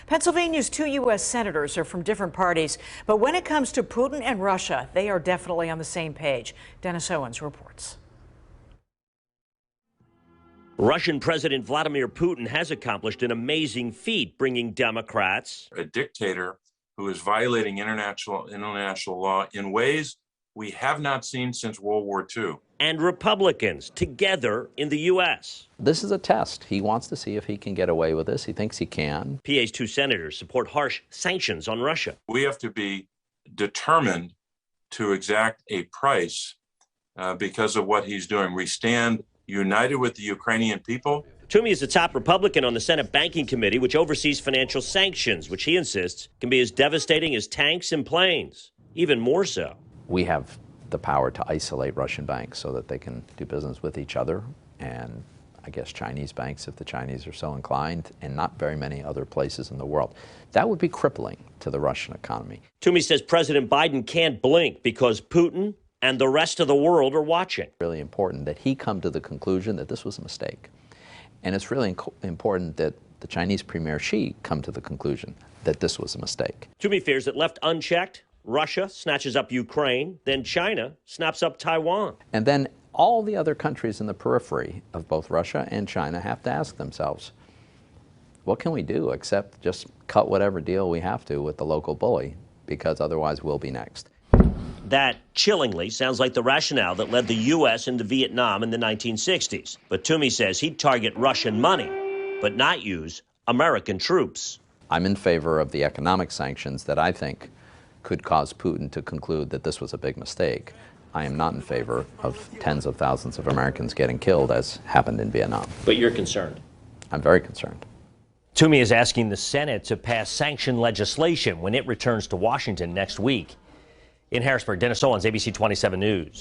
Pennsylvania's two U.S. senators are from different parties, but when it comes to Putin and Russia, they are definitely on the same page. Dennis Owens reports. Russian President Vladimir Putin has accomplished an amazing feat, bringing Democrats, a dictator who is violating international law in ways we have not seen since World War II, and Republicans together in the U.S. This is a test. He wants to see if he can get away with this. He thinks he can. PA's two senators support harsh sanctions on Russia. We have to be determined to exact a price because of what he's doing. We stand united with the Ukrainian people. Toomey is the top Republican on the Senate Banking Committee, which oversees financial sanctions, which he insists can be as devastating as tanks and planes, even more so. We have the power to isolate Russian banks so that they can do business with each other, and I guess Chinese banks, if the Chinese are so inclined, and not very many other places in the world. That would be crippling to the Russian economy. Toomey says President Biden can't blink because Putin and the rest of the world are watching. Really important that he come to the conclusion that this was a mistake. And it's really important that the Chinese Premier Xi come to the conclusion that this was a mistake. Toomey fears that left unchecked, Russia snatches up Ukraine, then China snaps up Taiwan. And then all the other countries in the periphery of both Russia and China have to ask themselves, what can we do except just cut whatever deal we have to with the local bully, because otherwise we'll be next. That, chillingly, sounds like the rationale that led the U.S. into Vietnam in the 1960s. But Toomey says he'd target Russian money, but not use American troops. I'm in favor of the economic sanctions that I think could cause Putin to conclude that this was a big mistake. I am not in favor of tens of thousands of Americans getting killed, as happened in Vietnam. But you're concerned? I'm very concerned. Toomey is asking the Senate to pass sanction legislation when it returns to Washington next week. In Harrisburg, Dennis Owens, ABC 27 News.